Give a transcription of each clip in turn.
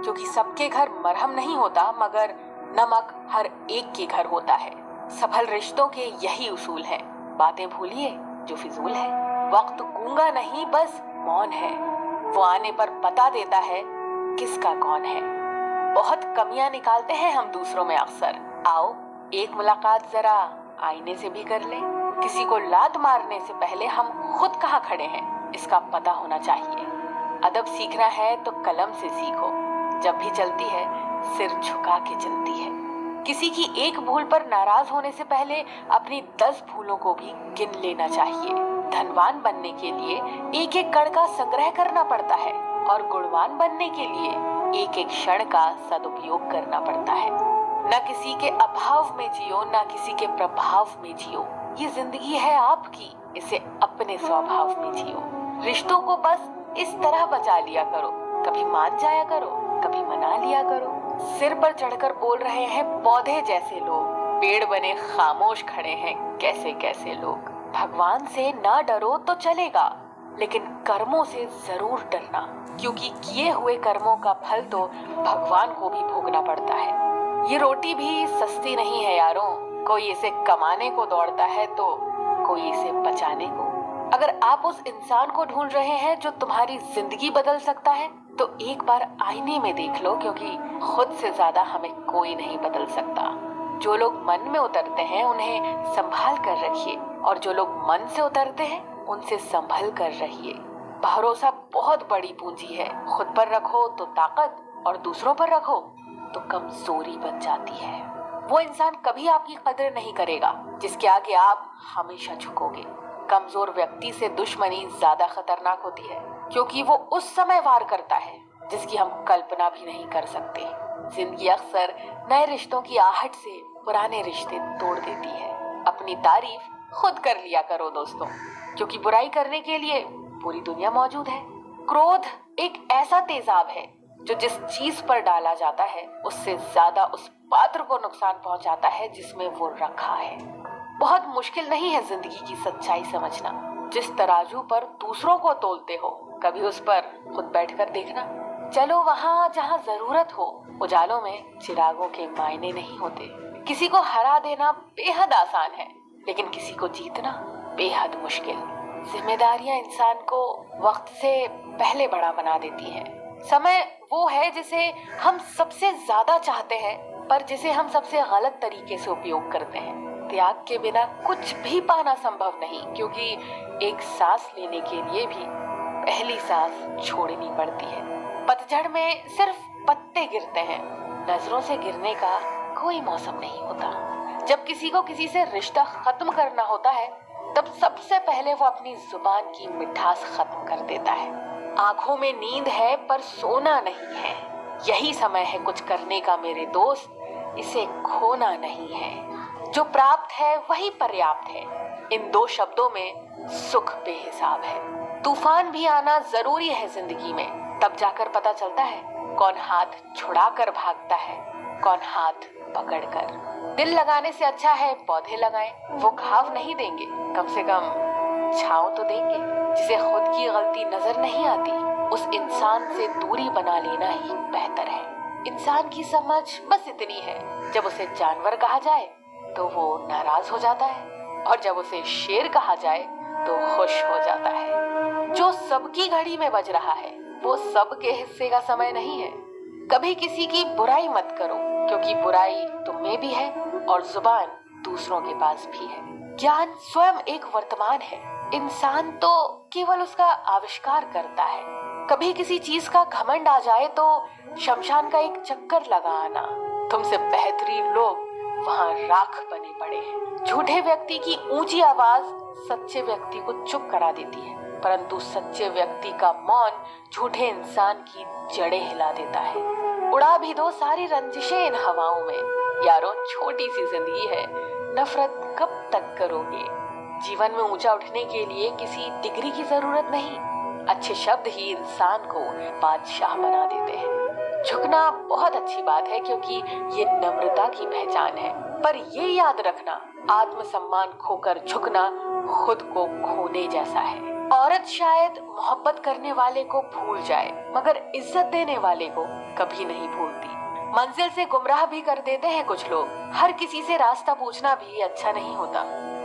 क्योंकि सबके घर मरहम नहीं होता, मगर नमक हर एक के घर होता है। सफल रिश्तों के यही उसूल हैं। बातें भूलिए जो फिजूल है। वक्त गूंगा नहीं, बस मौन है। वो आने पर बता देता है किसका कौन है। बहुत कमियां निकालते हैं हम दूसरों में अक्सर। आओ एक मुलाकात जरा आईने से भी कर लें। किसी को लात मारने से पहले हम खुद कहाँ खड़े हैं, इसका पता होना चाहिए। अदब सीखना है तो कलम से सीखो। जब भी चलती है सिर झुका के चलती है। किसी की एक भूल पर नाराज होने से पहले अपनी 10 भूलों को भी गिन लेना चाहिए। धनवान बनने के लिए एक एक कण का संग्रह करना पड़ता है और गुणवान बनने के लिए एक एक क्षण का सदुपयोग करना पड़ता है। न किसी के अभाव में जियो, न किसी के प्रभाव में जियो। ये जिंदगी है आपकी, इसे अपने स्वभाव में जियो। रिश्तों को बस इस तरह बचा लिया करो। कभी मान जाया करो, कभी मना लिया करो। सिर पर चढ़कर बोल रहे हैं पौधे जैसे लोग, पेड़ बने खामोश खड़े हैं कैसे कैसे लोग। भगवान से ना डरो तो चलेगा, लेकिन कर्मों से जरूर डरना, क्योंकि किए हुए कर्मों का फल तो भगवान को भी भोगना पड़ता है। ये रोटी भी सस्ती नहीं है यारों। कोई इसे कमाने को दौड़ता है तो कोई इसे बचाने को। अगर आप उस इंसान को ढूंढ रहे हैं जो तुम्हारी जिंदगी बदल सकता है, तो एक बार आईने में देख लो, क्योंकि खुद से ज्यादा हमें कोई नहीं बदल सकता। जो लोग मन में उतरते हैं उन्हें संभाल कर रखिए, और जो लोग मन से उतरते हैं उनसे संभल कर रहिए। भरोसा बहुत बड़ी पूंजी है। खुद पर रखो तो ताकत, और दूसरों पर रखो तो कमजोरी बन जाती है। वो इंसान कभी आपकी कदर नहीं करेगा जिसके आगे आप हमेशा झुकोगे। कमजोर व्यक्ति से दुश्मनी ज्यादा खतरनाक होती है, क्योंकि वो उस समय वार करता है जिसकी हम कल्पना भी नहीं कर सकते। जिंदगी अक्सर नए रिश्तों की आहट से पुराने रिश्ते तोड़ देती है। अपनी तारीफ खुद कर लिया करो दोस्तों, क्योंकि बुराई करने के लिए पूरी दुनिया मौजूद है। क्रोध एक ऐसा तेजाब है जो जिस चीज पर डाला जाता है उससे ज्यादा उस पात्र को नुकसान पहुंचाता है जिसमें वो रखा है। बहुत मुश्किल नहीं है जिंदगी की सच्चाई समझना। जिस तराजू पर दूसरों को तोलते हो, कभी उस पर खुद बैठकर देखना। चलो वहाँ जहाँ जरूरत हो। उजालों में चिरागों के मायने नहीं होते। किसी को हरा देना बेहद आसान है, लेकिन किसी को जीतना बेहद मुश्किल। जिम्मेदारियां इंसान को वक्त से पहले बड़ा बना देती हैं। समय वो है जिसे हम सबसे ज्यादा चाहते हैं, पर जिसे हम सबसे गलत तरीके से उपयोग करते हैं। त्याग के बिना कुछ भी पाना संभव नहीं, क्योंकि एक सांस लेने के लिए भी पहली सांस छोड़नी पड़ती है। पतझड़ में सिर्फ पत्ते गिरते हैं, नजरों से गिरने का कोई मौसम नहीं होता। जब किसी को किसी से रिश्ता खत्म करना होता है, तब सबसे पहले वो अपनी जुबान की मिठास खत्म कर देता है। आंखों में नींद है पर सोना नहीं है। यही समय है कुछ करने का मेरे दोस्त, इसे खोना नहीं है। जो प्राप्त है वही पर्याप्त है। इन 2 शब्दों में सुख बेहिसाब है। तूफान भी आना जरूरी है जिंदगी में, तब जाकर पता चलता है कौन हाथ छुड़ा कर भागता है, कौन हाथ पकड़कर। दिल लगाने से अच्छा है पौधे लगाएं। वो घाव नहीं देंगे, कम से कम छांव तो देंगे। जिसे खुद की गलती नजर नहीं आती, उस इंसान से दूरी बना लेना ही बेहतर है। इंसान की समझ बस इतनी है, जब उसे जानवर कहा जाए तो वो नाराज हो जाता है, और जब उसे शेर कहा जाए तो खुश हो जाता है। जो सबकी घड़ी में बज रहा है वो सबके हिस्से का समय नहीं है। कभी किसी की बुराई मत करो, क्योंकि बुराई तुम में भी है और जुबान दूसरों के पास भी है। ज्ञान स्वयं एक वर्तमान है, इंसान तो केवल उसका आविष्कार करता है। कभी किसी चीज का घमंड आ जाए तो शमशान का एक चक्कर लगा आना। तुमसे बेहतरीन लोग वहाँ राख बने पड़े हैं। झूठे व्यक्ति की ऊंची आवाज सच्चे व्यक्ति को चुप करा देती है, परंतु सच्चे व्यक्ति का मौन झूठे इंसान की जड़ें हिला देता है। उड़ा भी दो सारी रंजिशें इन हवाओं में। यारों छोटी सी जिंदगी है, नफरत कब तक करोगे। जीवन में ऊंचा उठने के लिए किसी डिग्री की जरूरत नहीं, अच्छे शब्द ही इंसान को बादशाह बना देते हैं। झुकना बहुत अच्छी बात है, क्योंकि ये नम्रता की पहचान है, पर ये याद रखना, आत्मसम्मान खोकर झुकना खुद को खोने जैसा है। औरत शायद मोहब्बत करने वाले को भूल जाए, मगर इज्जत देने वाले को कभी नहीं भूलती। मंजिल से गुमराह भी कर देते हैं कुछ लोग। हर किसी से रास्ता पूछना भी अच्छा नहीं होता।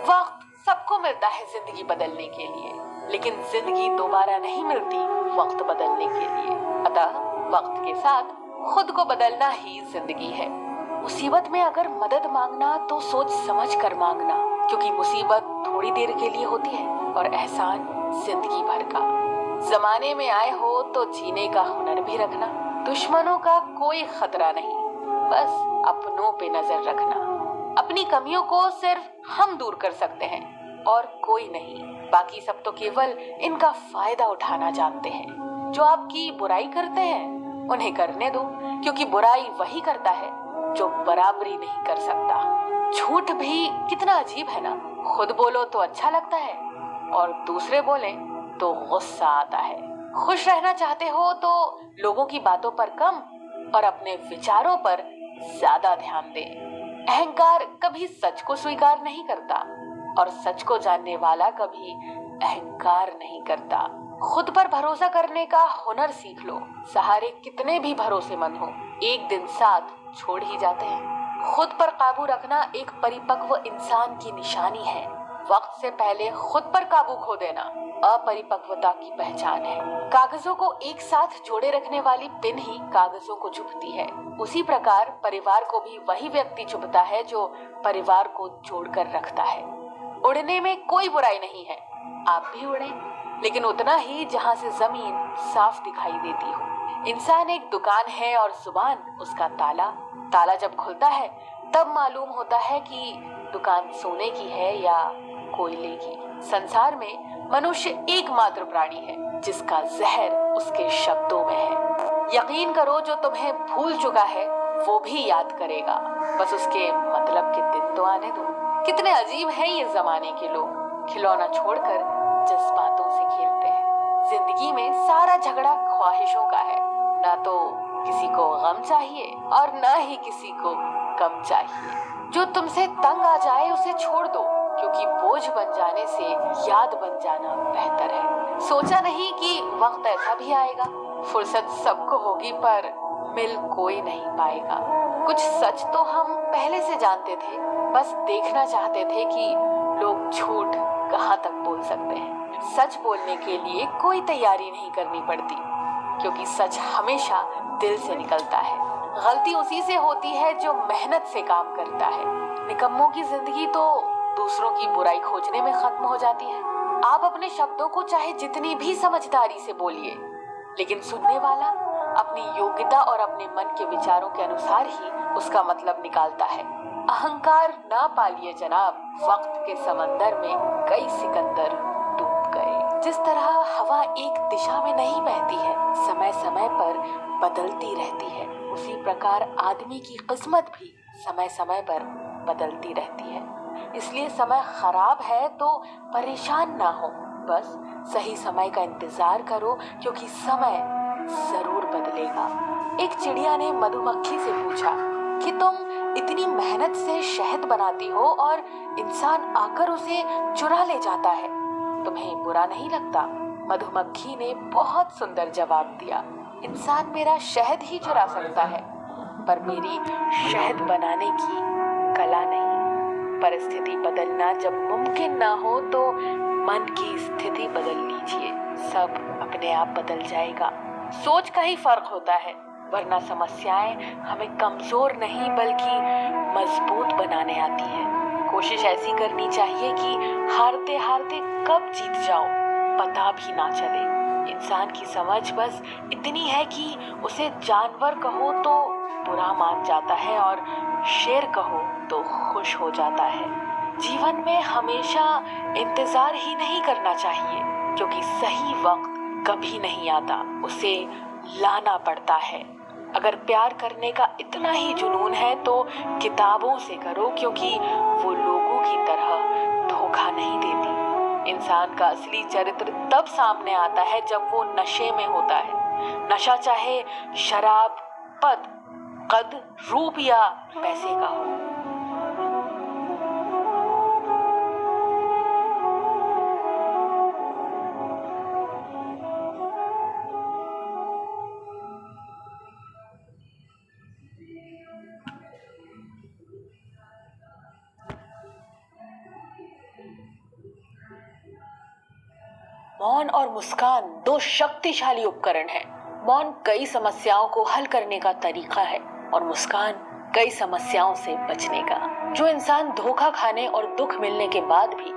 वक्त सबको मिलता है जिंदगी बदलने के लिए, लेकिन जिंदगी दोबारा नहीं मिलती वक्त बदलने के लिए। अतः वक्त के साथ खुद को बदलना ही जिंदगी है। मुसीबत में अगर मदद मांगना तो सोच समझ कर मांगना, क्योंकि मुसीबत थोड़ी देर के लिए होती है और एहसान जिंदगी भर का। जमाने में आए हो तो जीने का हुनर भी रखना। दुश्मनों का कोई खतरा नहीं, बस अपनों पे नजर रखना। अपनी कमियों को सिर्फ हम दूर कर सकते हैं और कोई नहीं। बाकी सब तो केवल इनका फायदा उठाना जानते हैं। जो आपकी बुराई करते हैं उन्हें करने दो, क्योंकि बुराई वही करता है जो बराबरी नहीं कर सकता। झूठ भी कितना अजीब है ना। खुद बोलो तो अच्छा लगता है और दूसरे बोले तो गुस्सा आता है। खुश रहना चाहते हो तो लोगों की बातों पर कम और अपने विचारों पर ज्यादा ध्यान दें। अहंकार कभी सच को स्वीकार नहीं करता और सच को जानने वाला कभी अहंकार नहीं करता। खुद पर भरोसा करने का हुनर सीख लो। सहारे कितने भी भरोसेमंद हो, एक दिन साथ छोड़ ही जाते हैं। खुद पर काबू रखना एक परिपक्व इंसान की निशानी है। वक्त से पहले खुद पर काबू खो देना अपरिपक्वता की पहचान है। कागजों को एक साथ जोड़े रखने वाली पिन ही कागजों को चुभती है। उसी प्रकार परिवार को भी वही व्यक्ति चुभता है जो परिवार को जोड़कर रखता है। उड़ने में कोई बुराई नहीं है, आप भी उड़े, लेकिन उतना ही जहाँ से जमीन साफ दिखाई देती हो। इंसान एक दुकान है और जुबान उसका ताला। ताला जब खुलता है तब मालूम होता है कि दुकान सोने की है या कोयले की। संसार में मनुष्य एकमात्र प्राणी है जिसका जहर उसके शब्दों में है। यकीन करो, जो तुम्हें भूल चुका है वो भी याद करेगा, बस उसके मतलब के दिन तो आने दो। कितने अजीब हैं ये जमाने के लोग, खिलौना छोड़कर जज्बातों से खेलते हैं। जिंदगी में सारा झगड़ा ख्वाहिशों का है। ना तो किसी को गम चाहिए और ना ही किसी को कम चाहिए। जो तुमसे तंग आ जाए उसे छोड़ दो, क्योंकि बोझ बन जाने से याद बन जाना बेहतर है। सोचा नहीं कि वक्त ऐसा भी आएगा। फुर्सत सबको होगी पर मिल कोई नहीं पाएगा। कुछ सच तो हम पहले से जानते थे, बस देखना चाहते थे कि लोग झूठ कहाँ तक बोल सकते हैं। सच बोलने के लिए कोई तैयारी नहीं करनी पड़ती, क्योंकि सच हमेशा दिल से निकलता है। गलती उसी से होती है जो मेहनत से काम करता है। निकम्मों की जिंदगी तो दूसरों की बुराई खोजने में खत्म हो जाती है। आप अपने शब्दों को चाहे जितनी भी समझदारी से बोलिए, लेकिन सुनने वाला अपनी योग्यता और अपने मन के विचारों के अनुसार ही उसका मतलब निकालता है। अहंकार ना पालिए जनाब, वक्त के समंदर में कई सिकंदर डूब गए। जिस तरह हवा एक दिशा में नहीं बहती है, समय समय पर बदलती रहती है, उसी प्रकार आदमी की किस्मत भी समय समय पर बदलती रहती है। इसलिए समय खराब है तो परेशान ना हो, बस सही समय का इंतजार करो, क्योंकि समय जरूर बदलेगा। एक चिड़िया ने मधुमक्खी से पूछा कि तुम इतनी मेहनत से शहद बनाती हो और इंसान आकर उसे चुरा ले जाता है, तुम्हें बुरा नहीं लगता? मधुमक्खी ने बहुत सुंदर जवाब दिया, इंसान मेरा शहद ही चुरा सकता है, पर मेरी शहद बनाने की कला नहीं। परिस्थिति बदलना जब मुमकिन ना हो तो मन की स्थिति बदल लीजिए, सब अपने आप बदल जाएगा। सोच का ही फर्क होता है, वरना समस्याएं हमें कमजोर नहीं बल्कि मजबूत बनाने आती हैं। कोशिश ऐसी करनी चाहिए कि हारते हारते कब जीत जाओ पता भी ना चले। इंसान की समझ बस इतनी है कि उसे जानवर कहो तो बुरा मान जाता है और शेर कहो तो खुश हो जाता है। जीवन में हमेशा इंतजार ही नहीं करना चाहिए, क्योंकि सही वक्त कभी नहीं आता, उसे लाना पड़ता है। अगर प्यार करने का इतना ही जुनून है तो किताबों से करो, क्योंकि वो लोगों की तरह धोखा नहीं देती। इंसान का असली चरित्र तब सामने आता है जब वो नशे में होता है। नशा चाहे शराब, पद, कद, रूप या पैसे का हो। मौन और मुस्कान दो शक्तिशाली उपकरण हैं। मौन कई समस्याओं को हल करने का तरीका है और मुस्कान कई समस्याओं से बचने का। जो इंसान धोखा खाने और दुख मिलने के बाद भी